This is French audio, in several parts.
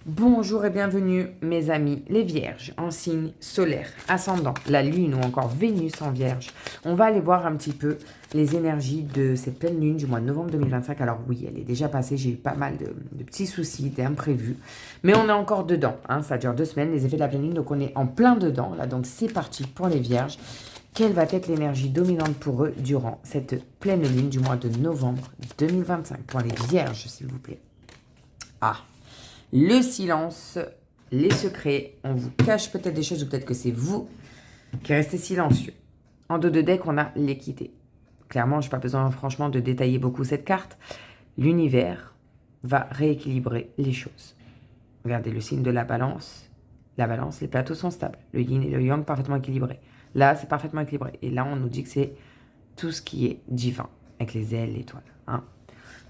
Bonjour et bienvenue mes amis les vierges en signe solaire, ascendant, la lune ou encore Vénus en vierge. On va aller voir un petit peu les énergies de cette pleine lune du mois de novembre 2025. Alors oui, elle est déjà passée, j'ai eu pas mal de petits soucis, d'imprévus. Mais on est encore dedans, hein, ça dure 2 semaines les effets de la pleine lune, donc on est en plein dedans. Là, donc c'est parti pour les vierges. Quelle va être l'énergie dominante pour eux durant cette pleine lune du mois de novembre 2025? Pour les vierges, s'il vous plaît. Ah, le silence, les secrets, on vous cache peut-être des choses ou peut-être que c'est vous qui restez silencieux. En dos de deck, on a l'équité. Clairement, je n'ai pas besoin franchement de détailler beaucoup cette carte. L'univers va rééquilibrer les choses. Regardez le signe de la balance. La balance, les plateaux sont stables. Le yin et le yang parfaitement équilibrés. Là, c'est parfaitement équilibré. Et là, on nous dit que c'est tout ce qui est divin, avec les ailes, l'étoile. Hein.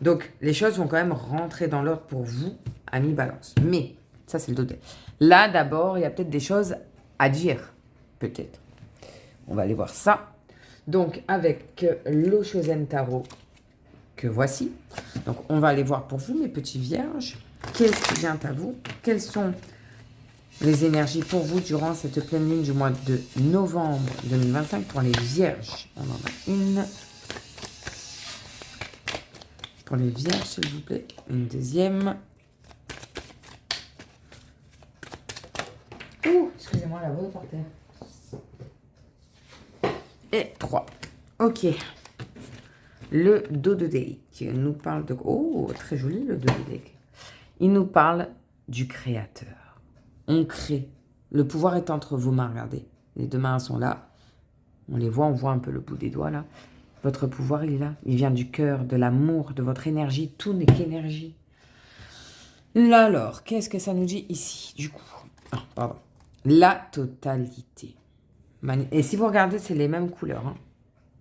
Donc, les choses vont quand même rentrer dans l'ordre pour vous, amis balance. Mais, ça c'est le dos. Là, d'abord, il y a peut-être des choses à dire. Peut-être. On va aller voir ça. Donc, avec l'Oshozen Tarot que voici. Donc, on va aller voir pour vous, mes petits vierges. Qu'est-ce qui vient à vous? Quelles sont les énergies pour vous durant cette pleine lune du mois de novembre 2025 pour les vierges? On en a une. Pour les vierges, s'il vous plaît. Une deuxième. Ouh, excusez-moi, la voix est par terre. Et 3. Ok. Le dos de deck qui nous parle de... Oh, très joli le dos de deck. Il nous parle du créateur. On crée. Le pouvoir est entre vos mains, regardez. Les deux mains sont là. On les voit, on voit un peu le bout des doigts là. Votre pouvoir, il est là. Il vient du cœur, de l'amour, de votre énergie. Tout n'est qu'énergie. Là alors, qu'est-ce que ça nous dit ici, du coup? Ah, pardon. La totalité. Et si vous regardez, c'est les mêmes couleurs. Hein.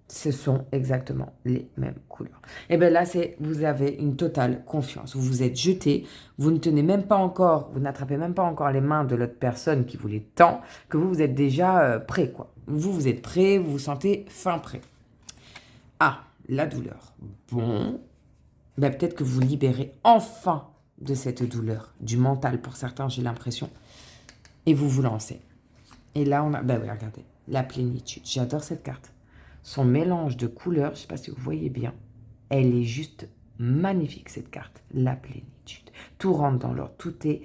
Ce sont exactement les mêmes couleurs. Et bien là, vous avez une totale confiance. Vous vous êtes jeté. Vous ne tenez même pas encore, vous n'attrapez même pas encore les mains de l'autre personne qui voulait tant que vous êtes déjà prêt, quoi. Vous êtes prêt, vous vous sentez fin prêt. Ah, la douleur. Bon, ben peut-être que vous libérez enfin de cette douleur, du mental pour certains, j'ai l'impression. Et vous vous lancez. Et là, on a, ben oui, regardez, la plénitude. J'adore cette carte. Son mélange de couleurs, je ne sais pas si vous voyez bien, elle est juste magnifique, cette carte. La plénitude. Tout rentre dans l'ordre, tout est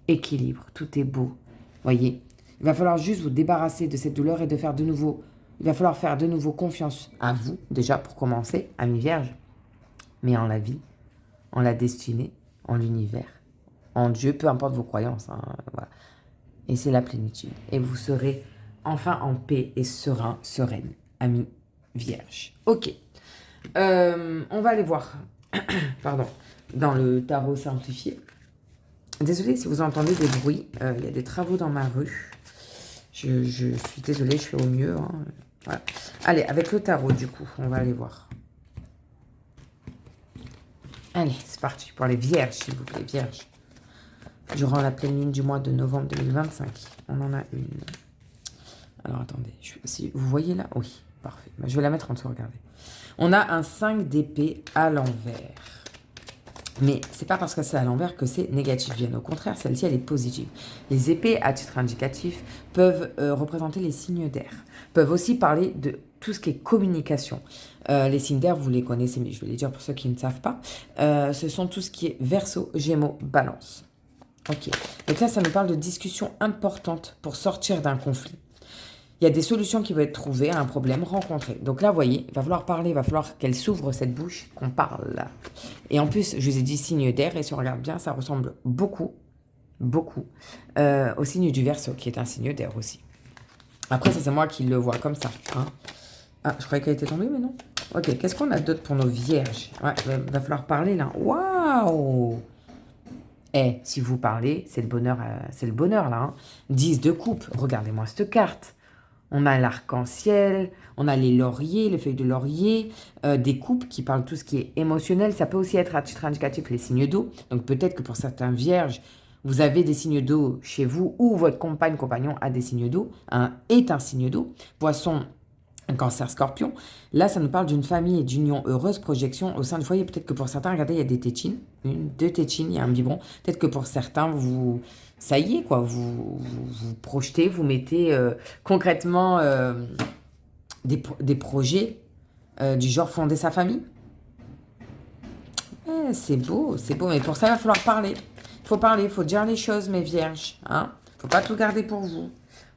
équilibre, tout est beau. Voyez, il va falloir juste vous débarrasser de cette douleur et de faire de nouveau... Il va falloir faire de nouveau confiance à vous, déjà pour commencer, amis vierges, mais en la vie, en la destinée, en l'univers, en Dieu, peu importe vos croyances. Hein, voilà. Et c'est la plénitude. Et vous serez enfin en paix et serein, sereine, amis vierges. Ok. On va aller voir, pardon, dans le tarot simplifié. Désolée si vous entendez des bruits. Il y a des travaux dans ma rue. Je suis désolée, je fais au mieux. Hein. Voilà. Allez, avec le tarot, du coup, on va aller voir. Allez, c'est parti pour les vierges, s'il vous plaît, vierges. Durant la pleine lune du mois de novembre 2025, on en a une. Alors, attendez, si vous voyez là, oui, parfait. Je vais la mettre en dessous, regardez. On a un 5 d'épée à l'envers. Mais c'est pas parce que c'est à l'envers que c'est négatif. Bien au contraire, celle-ci, elle est positive. Les épées, à titre indicatif, peuvent représenter les signes d'air. Peuvent aussi parler de tout ce qui est communication. Les signes d'air, vous les connaissez, mais je vais les dire pour ceux qui ne savent pas. Ce sont tout ce qui est Verseau, Gémeaux, Balance. Ok. Donc là, ça nous parle de discussions importantes pour sortir d'un conflit. Il y a des solutions qui vont être trouvées à un problème rencontré. Donc là, vous voyez, il va falloir parler, il va falloir qu'elle s'ouvre cette bouche, qu'on parle. Et en plus, je vous ai dit signe d'air, et si on regarde bien, ça ressemble beaucoup au signe du Verseau, qui est un signe d'air aussi. Après, ça, c'est moi qui le vois comme ça. Hein. Ah, je croyais qu'elle était tombée, mais non. Ok, qu'est-ce qu'on a d'autre pour nos vierges? Ouais, il va falloir parler là. Waouh! Eh, si vous parlez, c'est le bonheur là. Hein. 10 de coupe, regardez-moi cette carte. On a l'arc-en-ciel, on a les lauriers, les feuilles de laurier, des coupes qui parlent tout ce qui est émotionnel. Ça peut aussi être à titre indicatif les signes d'eau. Donc peut-être que pour certains vierges, vous avez des signes d'eau chez vous ou votre compagnon a des signes d'eau, est un signe d'eau. Poisson, un cancer scorpion. Là, ça nous parle d'une famille et d'union heureuse, projection au sein du foyer. Peut-être que pour certains, regardez, il y a des tétines, deux tétines, il y a un biberon. Peut-être que pour certains, ça y est, quoi, vous projetez, vous mettez concrètement des projets du genre fonder sa famille. C'est beau, mais pour ça, il va falloir parler. Il faut dire les choses, mes vierges. Hein, faut pas tout garder pour vous.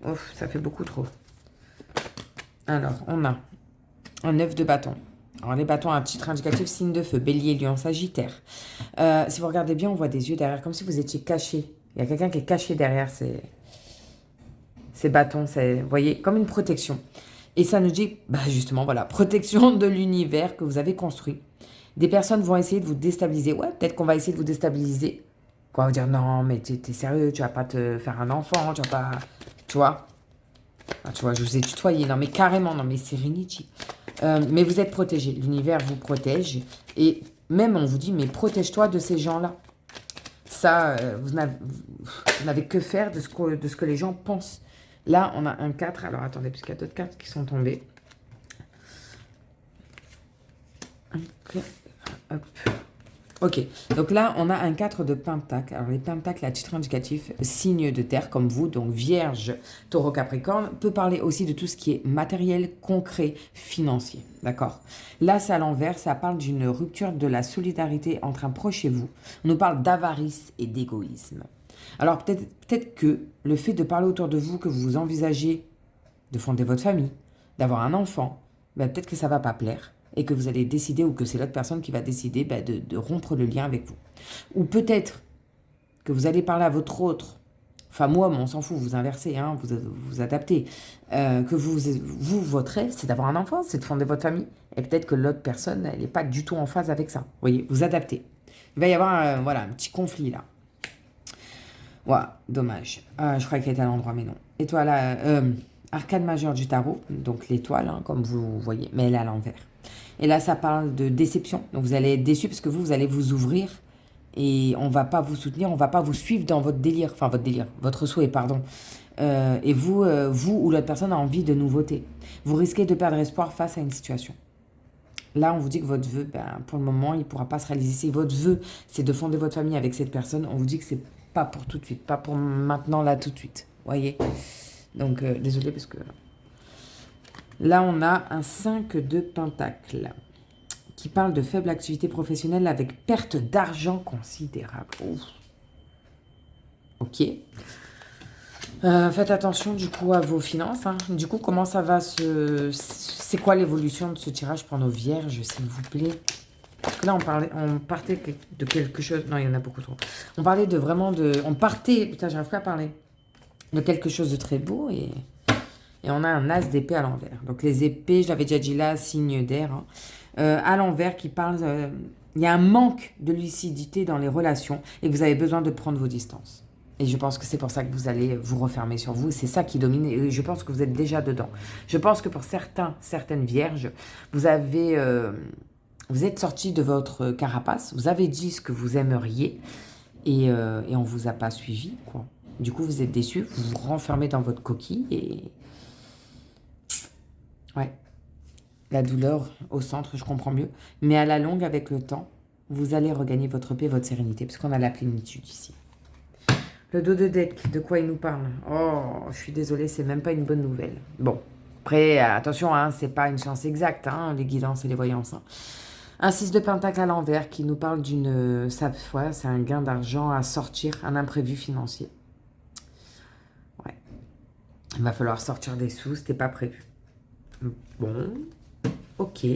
Ouf, ça fait beaucoup trop. Alors, on a un 9 de bâton. Alors, les bâtons, un titre indicatif, signe de feu, bélier, lion, sagittaire. Si vous regardez bien, on voit des yeux derrière, comme si vous étiez caché. Il y a quelqu'un qui est caché derrière ces bâtons, vous voyez, comme une protection. Et ça nous dit, justement, voilà, protection de l'univers que vous avez construit. Des personnes vont essayer de vous déstabiliser. Ouais, peut-être qu'on va essayer de vous déstabiliser. Quoi, vous dire, non, mais t'es sérieux, tu vas pas te faire un enfant, tu vas pas... Tu vois, tu vois, je vous ai tutoyé. Non, mais carrément, non, mais Serenity. Mais vous êtes protégé. L'univers vous protège. Et même, on vous dit, mais protège-toi de ces gens-là. Ça, vous n'avez que faire de ce que les gens pensent. Là, on a un 4. Alors, attendez, puisqu'il y a d'autres cartes qui sont tombées. Ok, donc là, on a un 4 de pentacle. Alors, les pentacles, à titre indicatif, signe de terre, comme vous, donc Vierge, Taureau, Capricorne, peut parler aussi de tout ce qui est matériel, concret, financier, d'accord? Là, c'est à l'envers, ça parle d'une rupture de la solidarité entre un proche et vous. On nous parle d'avarice et d'égoïsme. Alors, peut-être que le fait de parler autour de vous, que vous envisagez de fonder votre famille, d'avoir un enfant, peut-être que ça ne va pas plaire. Et que vous allez décider, ou que c'est l'autre personne qui va décider de rompre le lien avec vous. Ou peut-être que vous allez parler à votre autre, femme ou homme, on s'en fout, vous inversez, hein, vous adaptez, que votre rêve, c'est d'avoir un enfant, c'est de fonder votre famille. Et peut-être que l'autre personne, elle n'est pas du tout en phase avec ça. Vous voyez, vous adaptez. Il va y avoir un petit conflit là. Voilà, dommage. Je croyais qu'elle était à l'endroit, mais non. Étoile, arcane majeure du tarot, donc l'étoile, hein, comme vous voyez, mais elle est à l'envers. Et là, ça parle de déception. Donc, vous allez être déçu parce que vous allez vous ouvrir et on ne va pas vous soutenir, on ne va pas vous suivre dans votre délire. Enfin, votre souhait, pardon. Et vous ou l'autre personne a envie de nouveautés. Vous risquez de perdre espoir face à une situation. Là, on vous dit que votre vœu, pour le moment, il ne pourra pas se réaliser. Si votre vœu, c'est de fonder votre famille avec cette personne, on vous dit que c'est pas pour tout de suite, pas pour maintenant, là, tout de suite. Voyez. Donc, désolé parce que... Là, on a un 5 de pentacle qui parle de faible activité professionnelle avec perte d'argent considérable. Ouf. Ok. Faites attention du coup à vos finances. Hein. Du coup, comment ça va c'est quoi l'évolution de ce tirage pour nos vierges, s'il vous plaît? Parce que là, on partait de quelque chose... Non, il y en a beaucoup trop. On parlait de vraiment de... On partait... Putain, j'arrive pas à parler. De quelque chose de très beau et on a un as d'épée à l'envers. Donc les épées, je l'avais déjà dit là, signe d'air. Hein. À l'envers qui parle... il y a un manque de lucidité dans les relations et que vous avez besoin de prendre vos distances. Et je pense que c'est pour ça que vous allez vous refermer sur vous. C'est ça qui domine et je pense que vous êtes déjà dedans. Je pense que pour certaines vierges, vous êtes sorti de votre carapace. Vous avez dit ce que vous aimeriez et on ne vous a pas suivi, quoi. Du coup, vous êtes déçus, vous vous renfermez dans votre coquille et... Ouais, la douleur au centre, je comprends mieux. Mais à la longue, avec le temps, vous allez regagner votre paix, votre sérénité, parce qu'on a la plénitude ici. Le dos de deck, de quoi il nous parle? Oh, je suis désolée, c'est même pas une bonne nouvelle. Bon, après, attention, hein, c'est pas une science exacte, hein, les guidances et les voyances. Hein. Un 6 de pentacle à l'envers qui nous parle d'une... c'est un gain d'argent à sortir, un imprévu financier. Ouais. Il va falloir sortir des sous, c'était pas prévu. Bon, ok.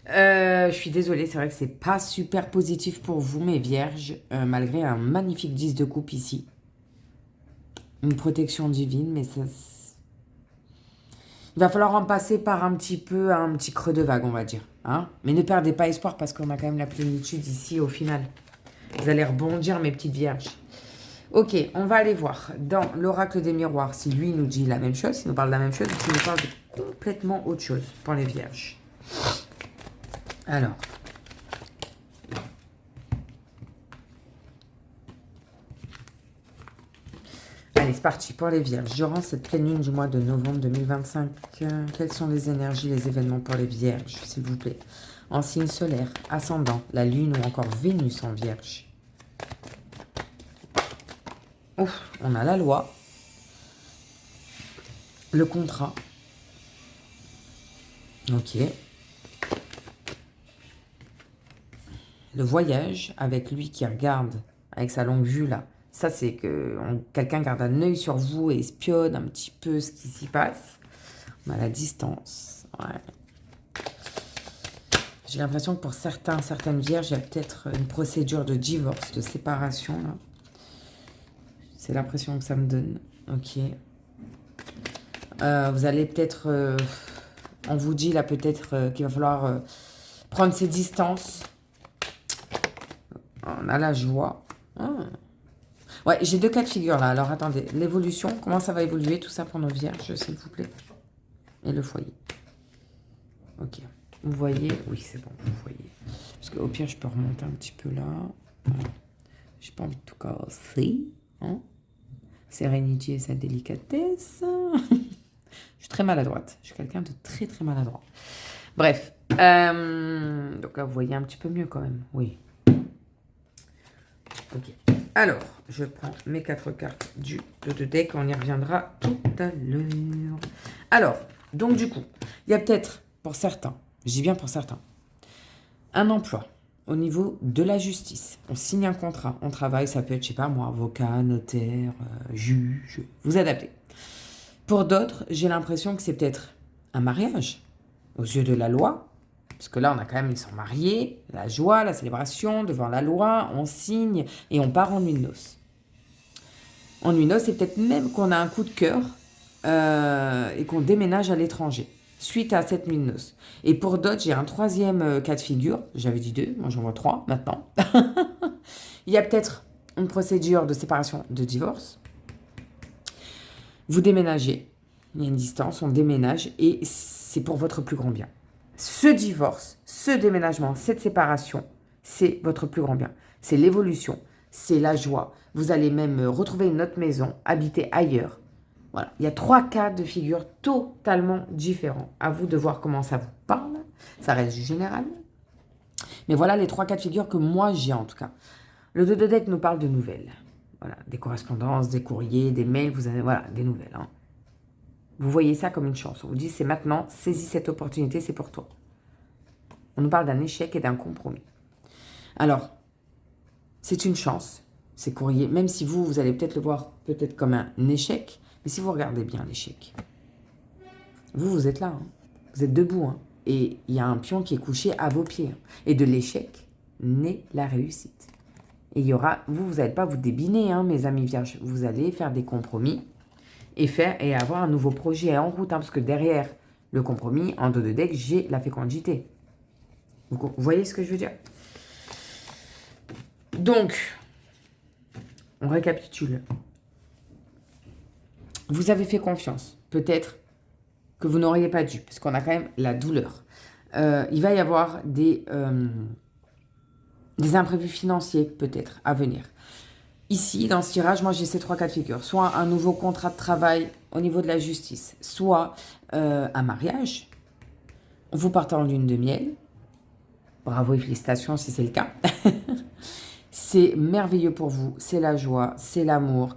Je suis désolée, c'est vrai que c'est pas super positif pour vous, mes vierges, malgré un magnifique 10 de coupe ici. Une protection divine, mais ça... Il va falloir en passer par un petit creux de vague, on va dire. Hein, mais ne perdez pas espoir parce qu'on a quand même la plénitude ici au final. Vous allez rebondir, mes petites vierges. Ok, on va aller voir dans l'oracle des miroirs si lui nous dit la même chose, s'il nous parle de la même chose ou s'il nous parle de complètement autre chose pour les vierges. Alors. Allez, c'est parti pour les vierges. Durant cette pleine lune du mois de novembre 2025, quelles sont les énergies, les événements pour les vierges, s'il vous plaît? En signe solaire, ascendant, la lune ou encore Vénus en vierge. Ouf, on a la loi, le contrat. Ok. Le voyage avec lui qui regarde avec sa longue vue là. Ça, c'est que quelqu'un garde un œil sur vous et espionne un petit peu ce qui s'y passe. On a la distance. Ouais. J'ai l'impression que pour certaines vierges, il y a peut-être une procédure de divorce, de séparation. Là. C'est l'impression que ça me donne. Ok. Vous allez peut-être... on vous dit là peut-être qu'il va falloir prendre ses distances. On a la joie. Ah. Ouais, j'ai 2 cas de figure là. Alors attendez, l'évolution, comment ça va évoluer tout ça pour nos vierges, s'il vous plaît? Et le foyer. Ok. Vous voyez? Oui, c'est bon, vous voyez. Parce qu'au pire, je peux remonter un petit peu là. Voilà. J'ai pas envie de tout casser. Hein? Sérénité et sa délicatesse. Je suis très maladroite. Je suis quelqu'un de très très maladroit. Bref. Donc là, vous voyez un petit peu mieux quand même. Oui. Ok. Alors, je prends mes 4 cartes du deck. On y reviendra tout à l'heure. Alors, donc du coup, il y a peut-être pour certains, je dis bien pour certains, un emploi au niveau de la justice. On signe un contrat, on travaille, ça peut être, je sais pas moi, avocat, notaire, juge, vous adaptez. Pour d'autres, j'ai l'impression que c'est peut-être un mariage aux yeux de la loi. Parce que là, on a quand même, ils sont mariés, la joie, la célébration, devant la loi, on signe et on part en nuit de noces. En nuit de noces, c'est peut-être même qu'on a un coup de cœur et qu'on déménage à l'étranger, suite à cette nuit de noces. Et pour d'autres, j'ai un 3e cas de figure, j'avais dit 2, moi j'en vois 3 maintenant. Il y a peut-être une procédure de séparation, de divorce. Vous déménagez, il y a une distance, on déménage et c'est pour votre plus grand bien. Ce divorce, ce déménagement, cette séparation, c'est votre plus grand bien. C'est l'évolution, c'est la joie. Vous allez même retrouver une autre maison, habiter ailleurs. Voilà. Il y a 3 cas de figure totalement différents. À vous de voir comment ça vous parle. Ça reste du général. Mais voilà les 3 cas de figure que moi j'ai en tout cas. Le 2 de deck nous parle de nouvelles. Voilà, des correspondances, des courriers, des mails, vous avez, voilà, des nouvelles. Hein. Vous voyez ça comme une chance. On vous dit, c'est maintenant, saisis cette opportunité, c'est pour toi. On nous parle d'un échec et d'un compromis. Alors, c'est une chance, ces courriers, même si vous allez peut-être le voir peut-être comme un échec, mais si vous regardez bien l'échec, vous êtes là, hein. Vous êtes debout, hein. Et il y a un pion qui est couché à vos pieds. Hein. Et de l'échec naît la réussite. Et il y aura, vous n'allez pas vous débiner, hein, mes amis vierges. Vous allez faire des compromis et avoir un nouveau projet en route. Hein, parce que derrière le compromis, en dos de deck, j'ai la fécondité. Vous voyez ce que je veux dire? Donc, on récapitule. Vous avez fait confiance. Peut-être que vous n'auriez pas dû, parce qu'on a quand même la douleur. Il va y avoir des imprévus financiers, peut-être, à venir. Ici, dans ce tirage, moi, j'ai ces 3 cas de figure. Soit un nouveau contrat de travail au niveau de la justice, soit un mariage. Vous partez en lune de miel. Bravo et félicitations si c'est le cas. C'est merveilleux pour vous. C'est la joie, c'est l'amour.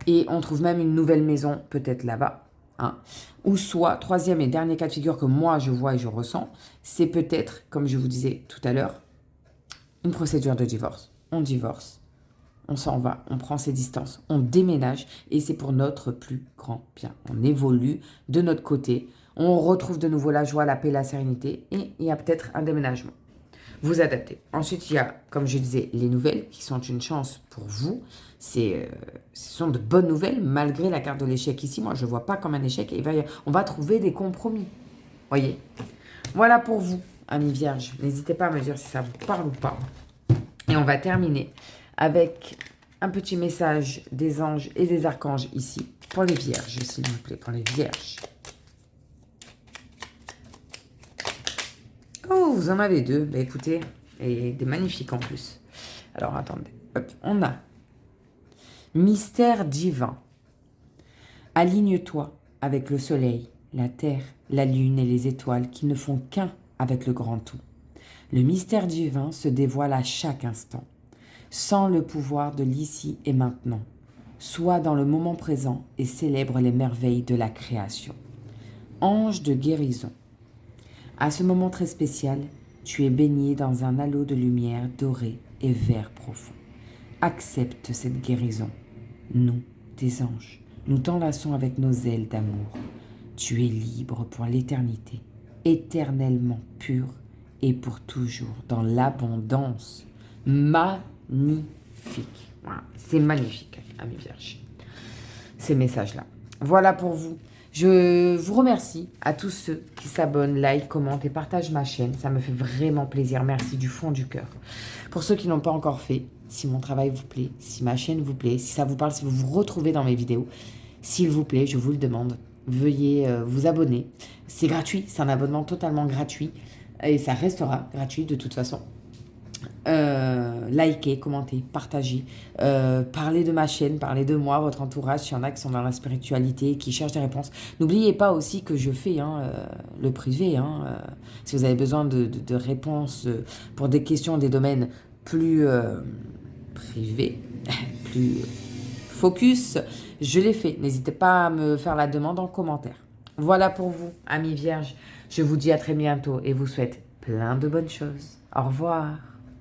Et on trouve même une nouvelle maison, peut-être là-bas. Hein. Ou soit, 3e et dernier cas de figure que moi, je vois et je ressens, c'est peut-être, comme je vous disais tout à l'heure, une procédure de divorce. On divorce. On s'en va, on prend ses distances, on déménage et c'est pour notre plus grand bien. On évolue de notre côté, on retrouve de nouveau la joie, la paix, la sérénité et il y a peut-être un déménagement. Vous adaptez. Ensuite, il y a, comme je disais, les nouvelles qui sont une chance pour vous. Ce sont de bonnes nouvelles malgré la carte de l'échec ici. Moi, je ne vois pas comme un échec et on va trouver des compromis. Voyez. Voilà pour vous, amis vierges. N'hésitez pas à me dire si ça vous parle ou pas. Et on va terminer avec un petit message des anges et des archanges ici, pour les vierges, s'il vous plaît, pour les vierges. Oh, vous en avez 2, bah écoutez, et des magnifiques en plus. Alors, attendez, hop, on a mystère divin. Aligne-toi avec le soleil, la terre, la lune et les étoiles qui ne font qu'un avec le grand tout. Le mystère divin se dévoile à chaque instant. Sens le pouvoir de l'ici et maintenant. Sois dans le moment présent et célèbre les merveilles de la création. Ange de guérison. À ce moment très spécial, tu es baigné dans un halo de lumière dorée et vert profond. Accepte cette guérison. Nous, tes anges, nous t'enlaçons avec nos ailes d'amour. Tu es libre pour l'éternité, éternellement pur et pour toujours dans l'abondance. Magnifique. Voilà, c'est magnifique, amis vierges, ces messages-là. Voilà pour vous. Je vous remercie à tous ceux qui s'abonnent, like, commentent et partagent ma chaîne. Ça me fait vraiment plaisir. Merci du fond du cœur. Pour ceux qui n'ont pas encore fait, si mon travail vous plaît, si ma chaîne vous plaît, si ça vous parle, si vous vous retrouvez dans mes vidéos, s'il vous plaît, je vous le demande, veuillez vous abonner. C'est gratuit, c'est un abonnement totalement gratuit et ça restera gratuit de toute façon. Likez, commentez, partagez, parlez de ma chaîne, parlez de moi, votre entourage, s'il y en a qui sont dans la spiritualité, qui cherchent des réponses. N'oubliez pas aussi que je fais le privé. Si vous avez besoin de réponses pour des questions, des domaines plus privés, plus focus, je les fais. N'hésitez pas à me faire la demande en commentaire. Voilà pour vous, amis vierges. Je vous dis à très bientôt et vous souhaite plein de bonnes choses. Au revoir.